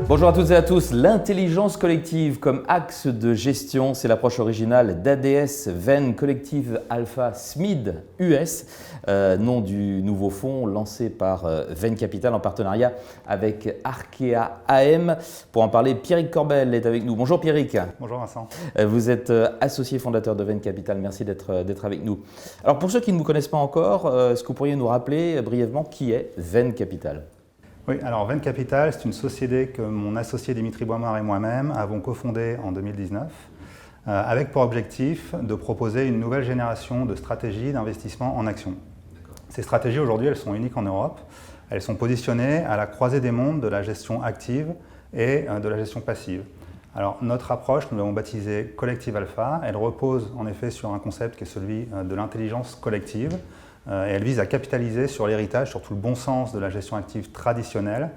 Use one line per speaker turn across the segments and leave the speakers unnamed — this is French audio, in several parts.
Bonjour à toutes et à tous. L'intelligence collective comme axe de gestion, c'est l'approche originale d'ADS Venn Collective Alpha SMID US, nom du nouveau fonds lancé par Venn Capital en partenariat avec Arkea AM. Pour en parler, Pierrick Corbel est avec nous. Bonjour Pierrick.
Bonjour Vincent.
Vous êtes associé fondateur de Venn Capital. Merci d'être avec nous. Alors pour ceux qui ne vous connaissent pas encore, est-ce que vous pourriez nous rappeler brièvement qui est Venn Capital ?
Oui, alors Venn Capital, c'est une société que mon associé Dimitri Boimard et moi-même avons cofondée en 2019 avec pour objectif de proposer une nouvelle génération de stratégies d'investissement en actions. Ces stratégies aujourd'hui, elles sont uniques en Europe. Elles sont positionnées à la croisée des mondes de la gestion active et de la gestion passive. Alors notre approche, nous l'avons baptisée Collective Alpha. Elle repose en effet sur un concept qui est celui de l'intelligence collective. Et elle vise à capitaliser sur l'héritage, sur tout le bon sens de la gestion active traditionnelle,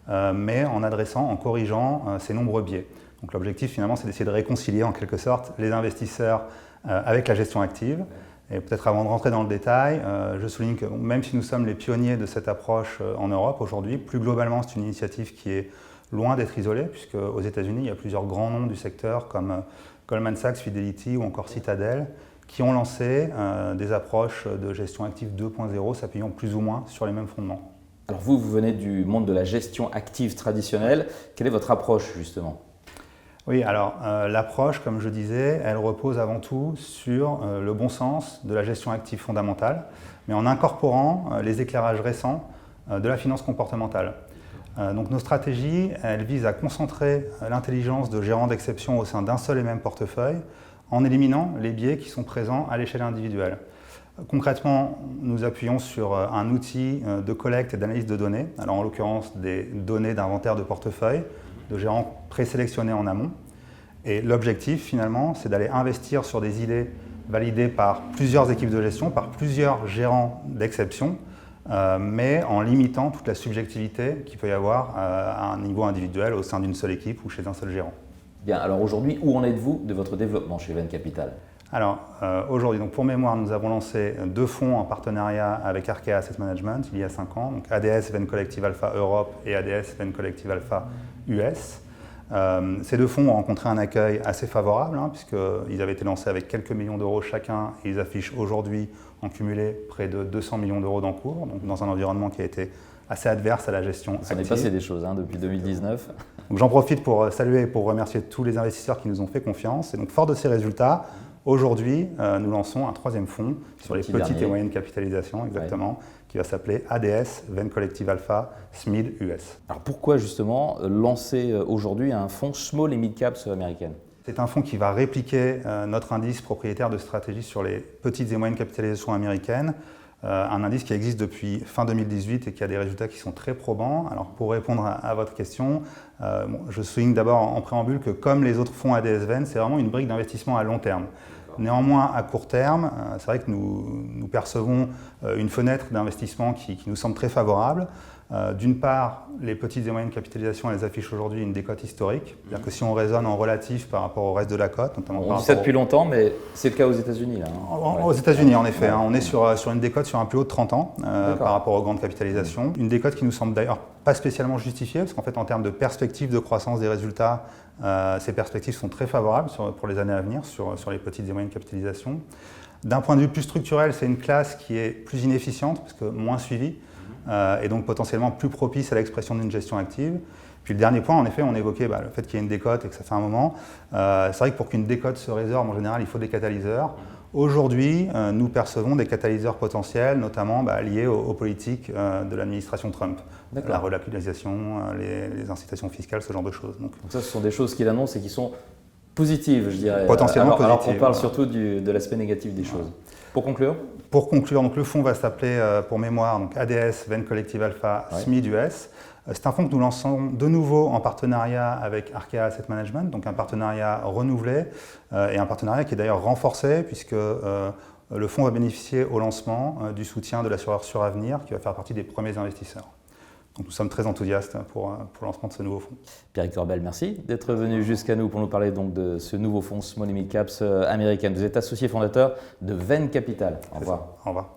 mais en corrigeant ces nombreux biais. Donc l'objectif finalement, c'est d'essayer de réconcilier en quelque sorte les investisseurs avec la gestion active. Et peut-être avant de rentrer dans le détail, je souligne que même si nous sommes les pionniers de cette approche en Europe aujourd'hui, plus globalement c'est une initiative qui est loin d'être isolée, puisque aux États-Unis il y a plusieurs grands noms du secteur comme Goldman Sachs, Fidelity ou encore Citadel, qui ont lancé des approches de gestion active 2.0 s'appuyant plus ou moins sur les mêmes fondements.
Alors vous venez du monde de la gestion active traditionnelle. Quelle est votre approche justement ?
Oui, alors l'approche, comme je disais, elle repose avant tout sur le bon sens de la gestion active fondamentale, mais en incorporant les éclairages récents de la finance comportementale. Donc nos stratégies, elles visent à concentrer l'intelligence de gérants d'exception au sein d'un seul et même portefeuille, en éliminant les biais qui sont présents à l'échelle individuelle. Concrètement, nous appuyons sur un outil de collecte et d'analyse de données, alors en l'occurrence des données d'inventaire de portefeuille, de gérants présélectionnés en amont. Et l'objectif finalement, c'est d'aller investir sur des idées validées par plusieurs équipes de gestion, par plusieurs gérants d'exception, mais en limitant toute la subjectivité qu'il peut y avoir à un niveau individuel au sein d'une seule équipe ou chez un seul gérant.
Bien, alors aujourd'hui, où en êtes-vous de votre développement chez Venn Capital ?
Alors aujourd'hui, donc pour mémoire, nous avons lancé 2 fonds en partenariat avec Arkea Asset Management il y a 5 ans, donc ADS Venn Collective Alpha Europe et ADS Venn Collective Alpha US. Ces 2 fonds ont rencontré un accueil assez favorable, puisqu'ils avaient été lancés avec quelques millions d'euros chacun et ils affichent aujourd'hui en cumulé près de 200 millions d'euros d'encours, donc dans un environnement qui a été assez adverse à la gestion active.
Ça n'est passé des choses depuis 2019.
Donc j'en profite pour saluer et pour remercier tous les investisseurs qui nous ont fait confiance. Et donc fort de ces résultats, aujourd'hui, nous lançons un 3e fonds sur les petites et moyennes capitalisations, exactement, qui va s'appeler ADS Venn Collective Alpha SMID US.
Alors pourquoi justement lancer aujourd'hui un fonds Small et Mid Caps américaine ?
C'est un fonds qui va répliquer notre indice propriétaire de stratégie sur les petites et moyennes capitalisations américaines, un indice qui existe depuis fin 2018 et qui a des résultats qui sont très probants. Alors pour répondre à votre question, je souligne d'abord en préambule que comme les autres fonds ADS Venn, c'est vraiment une brique d'investissement à long terme. Néanmoins, à court terme, c'est vrai que nous percevons une fenêtre d'investissement qui nous semble très favorable. D'une part, les petites et moyennes capitalisations, elles affichent aujourd'hui une décote historique. C'est-à-dire que si on raisonne en relatif par rapport au reste de la cote, notamment
on dit ça depuis longtemps, mais c'est le cas aux États-Unis.
Aux États-Unis, en effet. On est sur une décote sur un plus haut de 30 ans par rapport aux grandes capitalisations. Une décote qui nous semble d'ailleurs pas spécialement justifiée, parce qu'en fait, en termes de perspectives de croissance des résultats, ces perspectives sont très favorables pour les années à venir sur les petites et moyennes capitalisations. D'un point de vue plus structurel, c'est une classe qui est plus inefficiente, parce que moins suivie. Et donc potentiellement plus propice à l'expression d'une gestion active. Puis le dernier point, en effet, on évoquait le fait qu'il y ait une décote et que ça fait un moment. C'est vrai que pour qu'une décote se résorbe, en général, il faut des catalyseurs. Aujourd'hui, nous percevons des catalyseurs potentiels, notamment liés aux politiques de l'administration Trump. La relocalisation, les incitations fiscales, ce genre de choses. Donc
ça, ce sont des choses qu'il annonce et qui sont positives, je dirais.
Potentiellement positives.
Alors qu'on parle surtout de l'aspect négatif des choses. Pour conclure,
donc, le fonds va s'appeler, pour mémoire, donc ADS Venn Collective Alpha SMID US. C'est un fonds que nous lançons de nouveau en partenariat avec Arkea Asset Management, donc un partenariat renouvelé et un partenariat qui est d'ailleurs renforcé puisque le fonds va bénéficier au lancement du soutien de l'assureur Suravenir qui va faire partie des premiers investisseurs. Donc nous sommes très enthousiastes pour le lancement de ce nouveau fonds.
Pierrick Corbel, merci d'être venu jusqu'à nous pour nous parler donc de ce nouveau fonds Small et Mid Caps américain. Vous êtes associé fondateur de Venn Capital. Au revoir.
Au revoir.